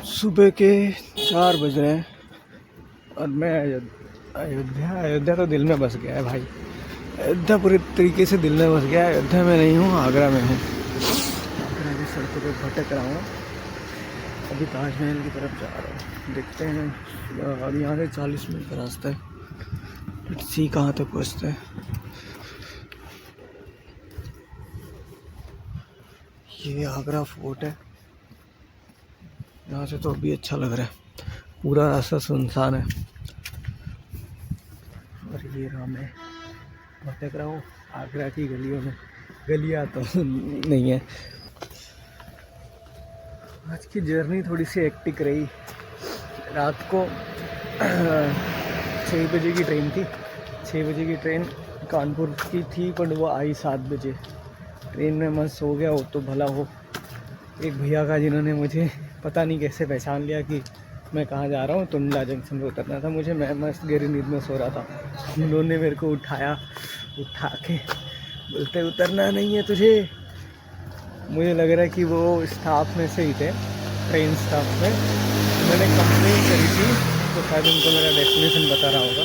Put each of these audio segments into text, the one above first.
सुबह के 4 बज रहे हैं और मैं अयोध्या तो दिल में बस गया है भाई। अयोध्या पूरी तरीके से दिल में बस गया है। अयोध्या में नहीं हूँ, आगरा में हूँ। आगरा की सड़कों पे भटक रहा हूँ। अभी ताजमहल की तरफ जा रहा हूँ, देखते हैं। अब यहाँ से 40 मिनट का रास्ता है। लेट्स सी कहाँ तक पहुँचते हैं। ये आगरा फोर्ट है। यहाँ से तो अभी अच्छा लग रहा है, पूरा रास्ता सुनसान है। और ये रहा मैं भटक रहा हूँ आगरा की गलियों में। गलियाँ तो नहीं है। आज की जर्नी थोड़ी सी हेक्टिक रही। रात को 6 बजे की ट्रेन थी। 6 बजे की ट्रेन कानपुर की थी, पर वो आई 7 बजे। ट्रेन में मस्त सो गया, वो तो भला हो। एक भैया का जिन्होंने मुझे पता नहीं कैसे पहचान लिया कि मैं कहाँ जा रहा हूँ। टुंडला जंक्शन पे उतरना था मुझे। मैं मस्त गहरी नींद में सो रहा था। उन्होंने मेरे को उठा के बोलते उतरना नहीं है तुझे। मुझे लग रहा है कि वो स्टाफ में से ही थे, ट्रेन स्टाफ में। मैंने कंप्लेन करी थी तो शायद उनको मेरा डेस्टिनेशन बता रहा होगा,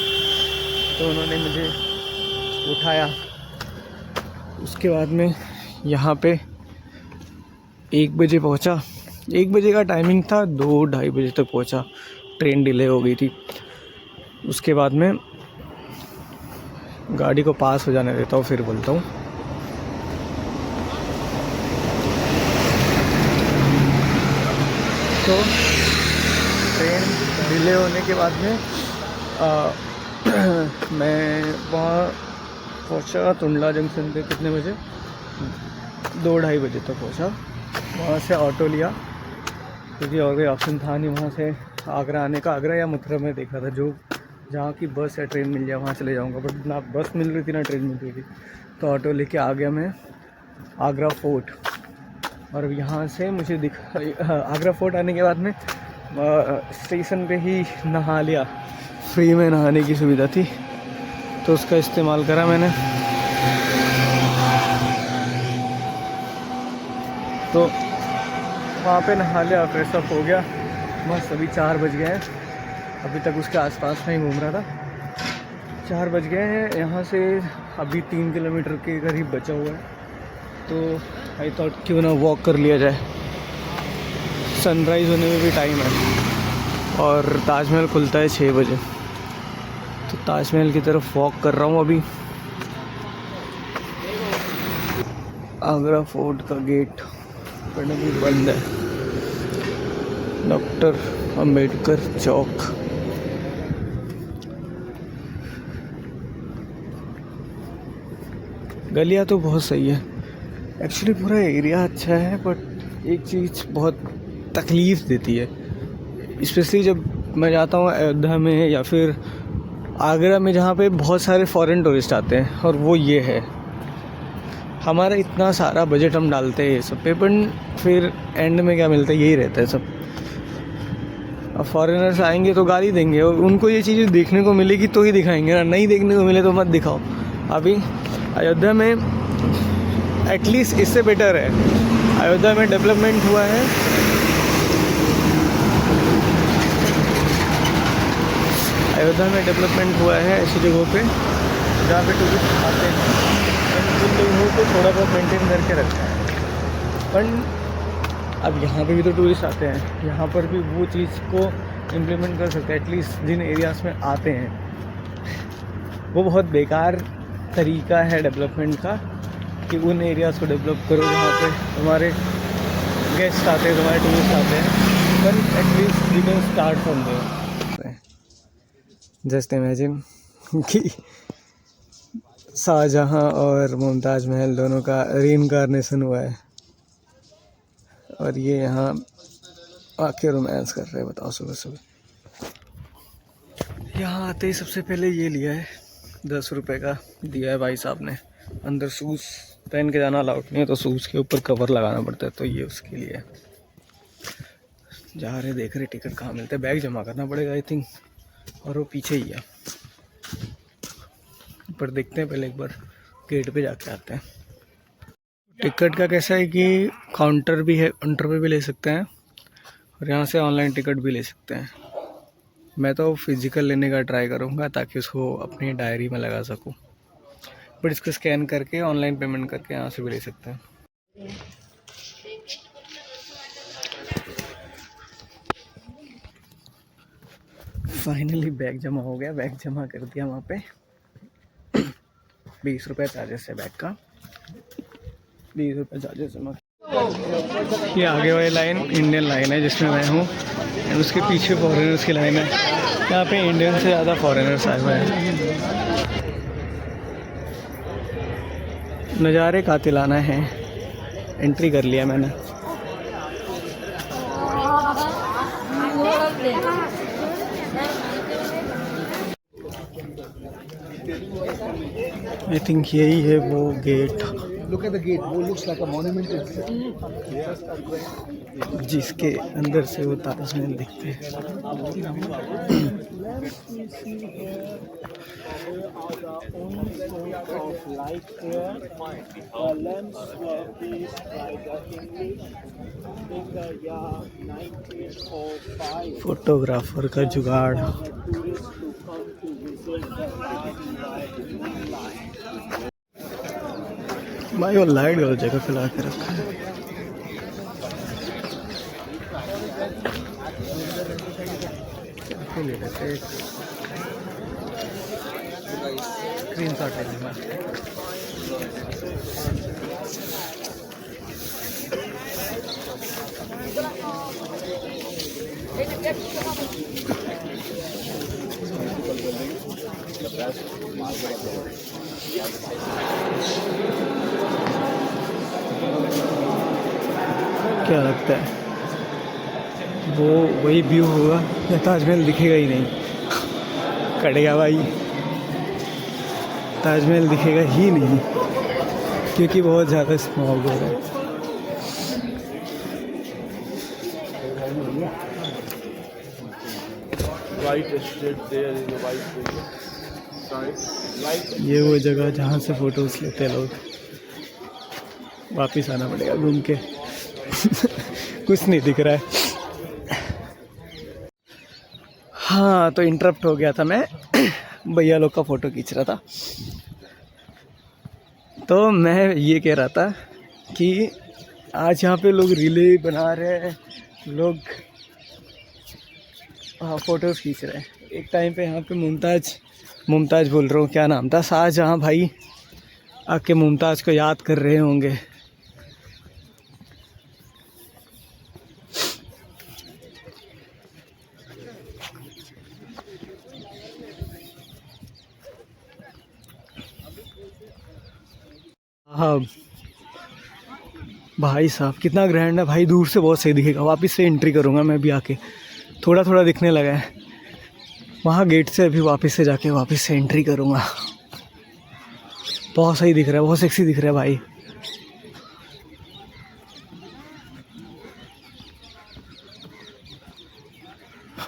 तो उन्होंने मुझे उठाया। उसके बाद में यहाँ पे 1 बजे पहुँचा। 1 बजे का टाइमिंग था, 2-2:30 बजे तक पहुँचा। ट्रेन डिले हो गई थी। उसके बाद में गाड़ी को पास हो जाने देता हूँ, फिर बोलता हूँ। तो ट्रेन डिले होने के बाद में मैं वहाँ पहुँचा टुंडला जंक्शन पे। कितने बजे? 2-2:30 बजे तक पहुँचा। वहाँ से ऑटो लिया क्योंकि और कोई ऑप्शन था नहीं वहाँ से आगरा आने का। आगरा या मथुरा में देखा था, जो जहाँ की बस या ट्रेन मिल जाए वहाँ चले जाऊँगा। बट ना बस मिल रही थी ना ट्रेन मिल रही थी, तो ऑटो लेके आ गया मैं आगरा फोर्ट। और यहाँ से मुझे आगरा फोर्ट आने के बाद में स्टेशन पे ही नहा लिया। फ्री में नहाने की सुविधा थी तो उसका इस्तेमाल करा मैंने। तो वहाँ पे नहा लिया, फ्रेश अप हो गया मस्त। अभी 4 बज गए हैं। अभी तक उसके आसपास में ही घूम रहा था। 4 बज गए हैं। यहाँ से अभी 3 किलोमीटर के करीब बचा हुआ है, तो आई थॉट क्यों ना वॉक कर लिया जाए। सनराइज़ होने में भी टाइम है और ताजमहल खुलता है 6 बजे। तो ताजमहल की तरफ वॉक कर रहा हूँ अभी। आगरा फोर्ट का गेट पर अभी बंद है। डॉक्टर अंबेडकर चौक। गलियाँ तो बहुत सही है एक्चुअली, पूरा एरिया अच्छा है। बट एक चीज़ बहुत तकलीफ़ देती है, स्पेशली जब मैं जाता हूँ अयोध्या में या फिर आगरा में, जहाँ पे बहुत सारे फॉरेन टूरिस्ट आते हैं। और वो ये है, हमारा इतना सारा बजट हम डालते हैं ये सब पे, पर फिर एंड में क्या मिलता है? यही रहता है सब। अब फॉरेनर्स आएंगे तो गाली देंगे, और उनको ये चीज़ें देखने को मिलेगी तो ही दिखाएंगे ना। नहीं देखने को मिले तो मत दिखाओ। अभी अयोध्या में एटलीस्ट इससे बेटर है। अयोध्या में डेवलपमेंट हुआ है। ऐसी जगहों पे जहाँ पे टूरिस्ट आते हैं, उन लोगों को थोड़ा बहुत मेंटेन करके रखा है। पर अब यहाँ पे भी तो टूरिस्ट आते हैं, यहाँ पर भी वो चीज़ को इम्प्लीमेंट कर सकते हैं। एटलीस्ट जिन एरियाज़ में आते हैं, वो बहुत बेकार तरीका है डेवलपमेंट का कि उन एरियाज़ को डेवलप करो जहाँ पे तुम्हारे गेस्ट आते हैं, तुम्हारे टूरिस्ट आते हैं। पर at least we can start from there. Just imagine कि शाहजहाँ और मुमताज़ महल दोनों का रीइंकार्नेशन हुआ है, और ये यहाँ आके रोमांस कर रहे हैं। बताओ, सुबह सुबह यहाँ आते ही सबसे पहले ये लिया है, 10 रुपये का दिया है भाई साहब ने। अंदर शूज़ पहन के जाना अलाउड नहीं है, तो शूज़ के ऊपर कवर लगाना पड़ता है, तो ये उसके लिए है। जा रहे देख रहे टिकट कहाँ मिलते हैं। बैग जमा करना पड़ेगा आई थिंक, और वो पीछे ही है। पर देखते हैं, पहले एक बार गेट पे जाके आते हैं। टिकट का कैसा है कि काउंटर भी है, काउंटर पे भी ले सकते हैं और यहाँ से ऑनलाइन टिकट भी ले सकते हैं। मैं तो फिज़िकल लेने का ट्राई करूँगा ताकि उसको अपनी डायरी में लगा सकूँ, बट इसको स्कैन करके ऑनलाइन पेमेंट करके यहाँ से भी ले सकते हैं। फाइनली बैग जमा हो गया, बैग जमा कर दिया वहाँ पे। 20 रुपये चार्जेस है बैग का, 20 रुपये चार्जेस जमा। ये आगे वाली लाइन इंडियन लाइन है जिसमें मैं हूँ, और उसके पीछे फॉरेनर्स की लाइन है। यहाँ पे इंडियन से ज़्यादा फॉरेनर्स आए हुए हैं। नज़ारे कातिलाना है। एंट्री कर लिया मैंने। आई थिंक यही है वो gate. Look at the gate. It looks like a monument. जिसके अंदर से वो ताजमहल दिखते हैं। फोटोग्राफर का जुगाड़। भाई वो लाइट गलत जगह पे ला के रखा है। ले लेते हैं, स्क्रीन शॉट ले लूँगा। क्या लगता है वो वही व्यू होगा या ताजमहल दिखेगा ही नहीं? कटेगा भाई, ताजमहल दिखेगा ही नहीं क्योंकि बहुत ज़्यादा स्मॉग हो रहा है। ये वो जगह जहाँ से फोटोज लेते हैं लोग। वापिस आना पड़ेगा घूम के। कुछ नहीं दिख रहा है। हाँ, तो इंटरप्ट हो गया था, मैं भैया लोग का फ़ोटो खींच रहा था। तो मैं ये कह रहा था कि आज यहाँ पे लोग रीले बना रहे हैं, लोग फ़ोटोज़ खींच रहे हैं। एक टाइम पे यहाँ पे मुमताज़ बोल रहा हूँ, क्या नाम था, शाहजहाँ भाई आके मुमताज़ को याद कर रहे होंगे। हाँ भाई साहब, कितना ग्रैंड है भाई। दूर से बहुत सही दिखेगा। वापस से एंट्री करूँगा मैं भी आके। थोड़ा थोड़ा दिखने लगा है वहाँ गेट से। अभी वापस से जाके वापस से एंट्री करूँगा। बहुत सही दिख रहा है, बहुत सेक्सी दिख रहा है भाई।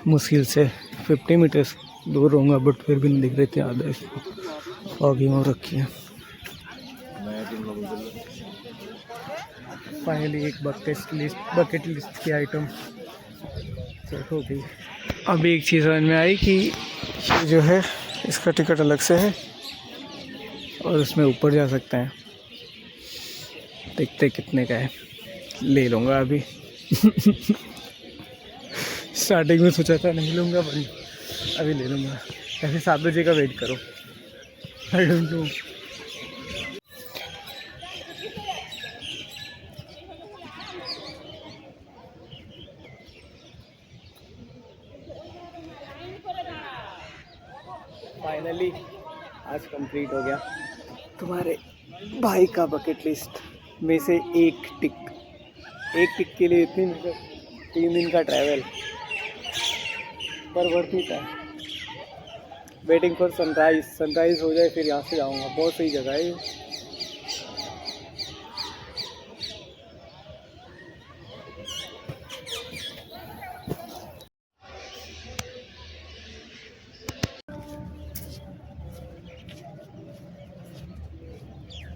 मुश्किल से 50 मीटर्स दूर रहूँगा, बट फिर भी नहीं दिख रहे थे। आधा फॉगिंग हो रखी है। फाइनली एक बकेट लिस्ट की आइटम सेट हो गई। अभी एक चीज़ समझ में आई कि ये जो है इसका टिकट अलग से है और उसमें ऊपर जा सकते हैं। देखते कितने का है, ले लूँगा अभी। स्टार्टिंग में सोचा था नहीं लूँगा, पर अभी ले लूँगा। ऐसे 7 बजे का वेट करो। I don't know. फाइनली आज कंप्लीट हो गया तुम्हारे भाई का बकेट लिस्ट में से एक टिक के लिए इतनी 3 दिन का ट्रैवल पर वर्थ इट है। वेटिंग फॉर सनराइज हो जाए फिर यहाँ से जाऊँगा। बहुत सही जगह है ये।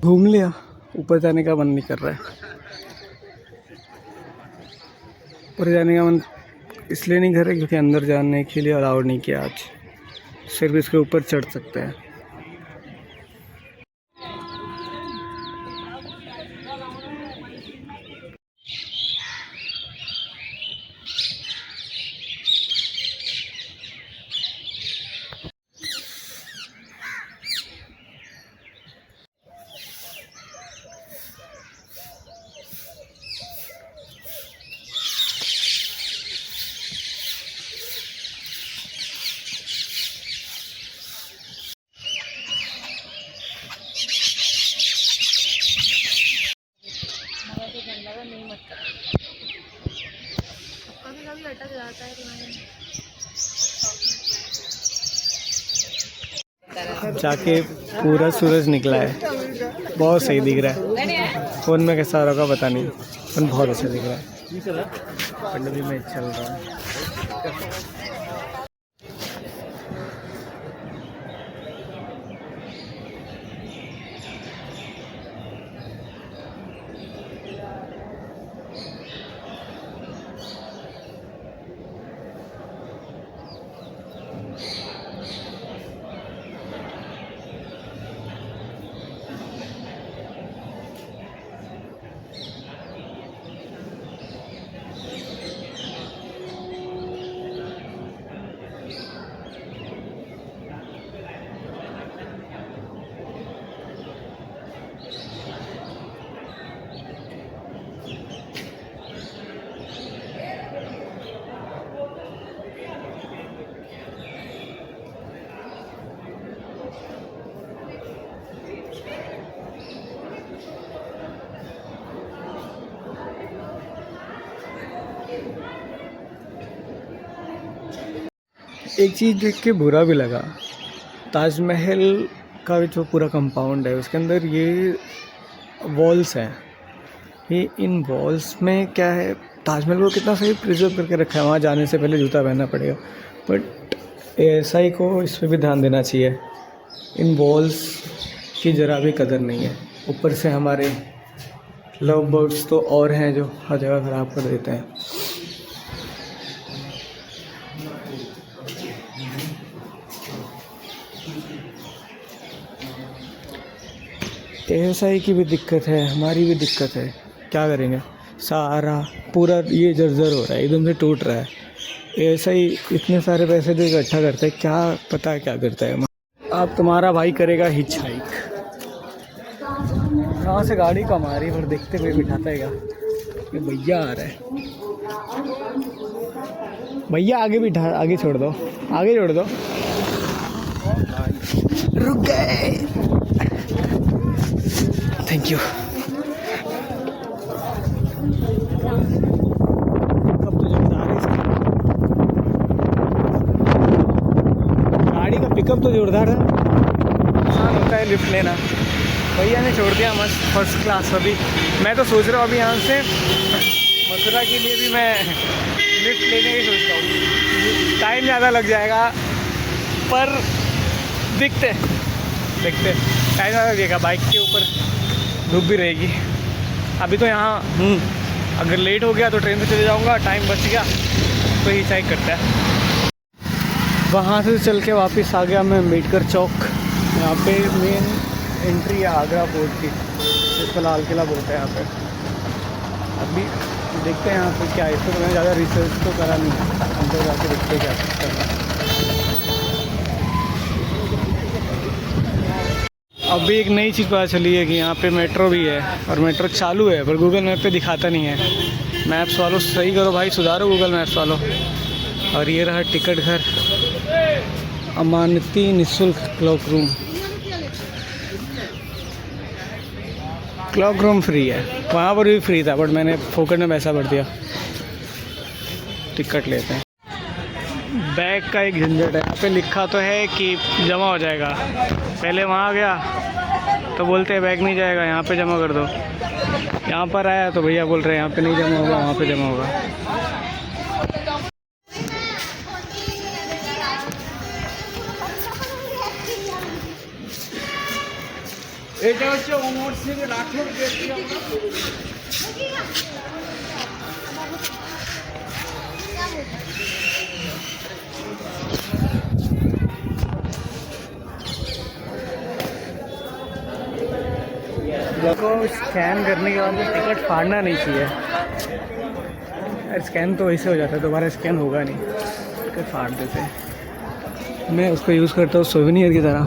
घूम लिया, ऊपर जाने का मन नहीं कर रहा है। ऊपर जाने का मन इसलिए नहीं कर रहे क्योंकि अंदर जाने के लिए अलाउड नहीं किया आज, सिर्फ इसके ऊपर चढ़ सकते हैं। कभी अटक जाता है जाके पूरा सूरज निकला है, बहुत सही दिख रहा है। फ़ोन में कैसा होगा पता नहीं, पर बहुत अच्छा दिख रहा है। पंडवी में चल रहा है। एक चीज़ देख के बुरा भी लगा, ताजमहल का जो पूरा कंपाउंड है उसके अंदर ये वॉल्स हैं, ये इन वॉल्स में क्या है, ताजमहल को कितना सही प्रिजर्व करके रखा है। वहाँ जाने से पहले जूता पहनना पड़ेगा, बट एएसआई को इस पर भी ध्यान देना चाहिए। इन वॉल्स की ज़रा भी कदर नहीं है। ऊपर से हमारे लव बर्ड्स तो और हैं जो हर जगह ख़राब कर देते हैं। एएसआई की भी दिक्कत है, हमारी भी दिक्कत है, क्या करेंगे। सारा पूरा ये जर्जर हो रहा है, एकदम से टूट रहा है। एएसआई इतने सारे पैसे जो इकट्ठा करता है, क्या पता है क्या करता है। अब तुम्हारा भाई करेगा हिच हाइक। कहाँ से गाड़ी कम आ रही है, पर देखते हुए बिठाता है क्या। ये भैया आ रहा है, भैया आगे बिठा, आगे छोड़ दो, आगे छोड़ दो। रुक गए, थैंक यू। कब तो जोरदार है इसका, गाड़ी का पिकअप तो जोरदार है। आसान होता है लिफ्ट लेना। भैया ने छोड़ दिया मस्त फर्स्ट क्लास। अभी मैं तो सोच रहा हूँ अभी यहाँ से मथुरा के लिए भी मैं लिफ्ट लेने की सोच रहा हूँ। टाइम ज़्यादा लग जाएगा पर देखते टाइम ज़्यादा लगेगा। बाइक के ऊपर धूप भी रहेगी। अभी तो यहाँ हूँ, अगर लेट हो गया तो ट्रेन से चले जाऊँगा, टाइम बच गया तो ही चेक करता है। वहाँ से चल के वापस आ गया मैं अम्बेडकर चौक। यहाँ पे मेन एंट्री है आगरा फोर्ट की, जिसको लाल किला बोलते हैं यहाँ पे। अभी देखते हैं यहाँ पे क्या है। इसको तो मैंने ज़्यादा रिसर्च तो करा नहीं, अंदर जाके देखते क्या करना। अभी एक नई चीज़ पता चली है कि यहाँ पे मेट्रो भी है, और मेट्रो चालू है पर गूगल मैप पे दिखाता नहीं है। मैप्स वालों सही करो भाई, सुधारो गूगल मैप्स वालों। और ये रहा टिकट घर, अमानती निःशुल्क clock room. Clock room free है, वहाँ पर भी फ्री था बट मैंने फोकट में पैसा भर दिया। टिकट लेते हैं। बैग का एक झंझट है। यहाँ पे लिखा तो है कि जमा हो जाएगा, पहले वहाँ गया तो बोलते हैं बैग नहीं जाएगा, यहाँ पे जमा कर दो। यहाँ पर आया तो भैया बोल रहे हैं यहाँ पे नहीं जमा होगा, वहाँ पे जमा होगा। स्कैन करने के बाद टिकट फाड़ना नहीं चाहिए। स्कैन तो वैसे हो जाता है, दोबारा स्कैन होगा नहीं, टिकट फाड़ देते हैं। मैं उसको यूज़ करता हूँ सोवेनियर की तरह।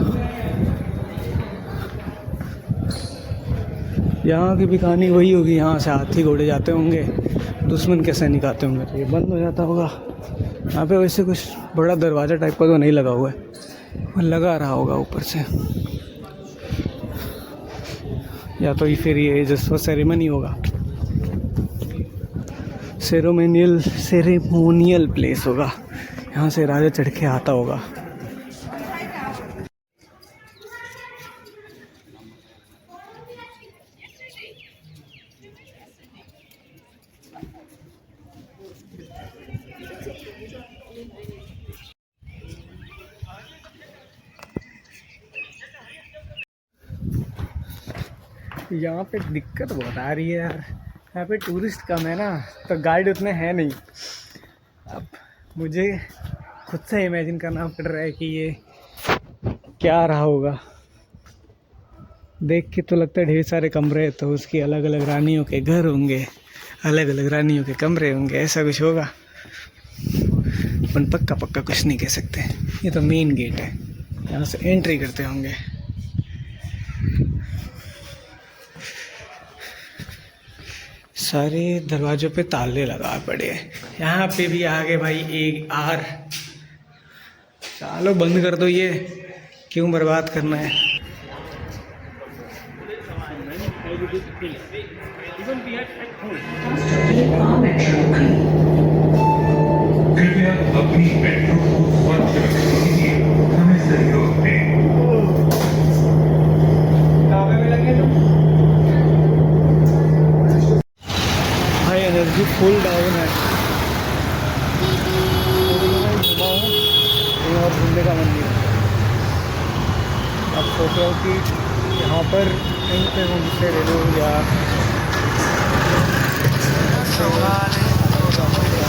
यहाँ की भी कहानी वही होगी, यहाँ से हाथी घोड़े जाते होंगे, दुश्मन कैसे निकालते होंगे, तो ये बंद हो जाता होगा। यहाँ पे वैसे कुछ बड़ा दरवाज़ा टाइप का तो नहीं लगा हुआ है, वो लगा रहा होगा ऊपर से, या तो फिर ये जस्ट वो सेरेमनी होगा, सेरेमोनियल प्लेस होगा, यहाँ से राजा चढ़ के आता होगा। यहाँ पे दिक्कत बहुत आ रही है यार, यहाँ पे टूरिस्ट कम है ना, तो गाइड उतने हैं नहीं। अब मुझे खुद से इमेजिन करना पड़ रहा है कि ये क्या रहा होगा। देख के तो लगता है ढेर सारे कमरे, तो उसकी अलग अलग रानियों के घर होंगे, अलग अलग रानियों के कमरे होंगे, ऐसा कुछ होगा। अपन पक्का कुछ नहीं कह सकते। ये तो मेन गेट है, यहाँ से एंट्री करते होंगे। सारे दरवाज़ों पे ताले लगा पड़े हैं। यहाँ पे भी आगे भाई एक आर, चलो बंद कर दो, ये क्यों बर्बाद करना है। कृपया अपनी मेट्रो को बंद रखिए, हमें सहयोग दें। भाई एनर्जी फुल डाउन है, और घूमने का मन नहीं है। अब सोच रहा हूँ कि यहाँ पर कहीं पे मुझसे ले लो यार।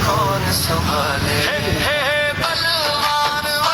कौन संभाले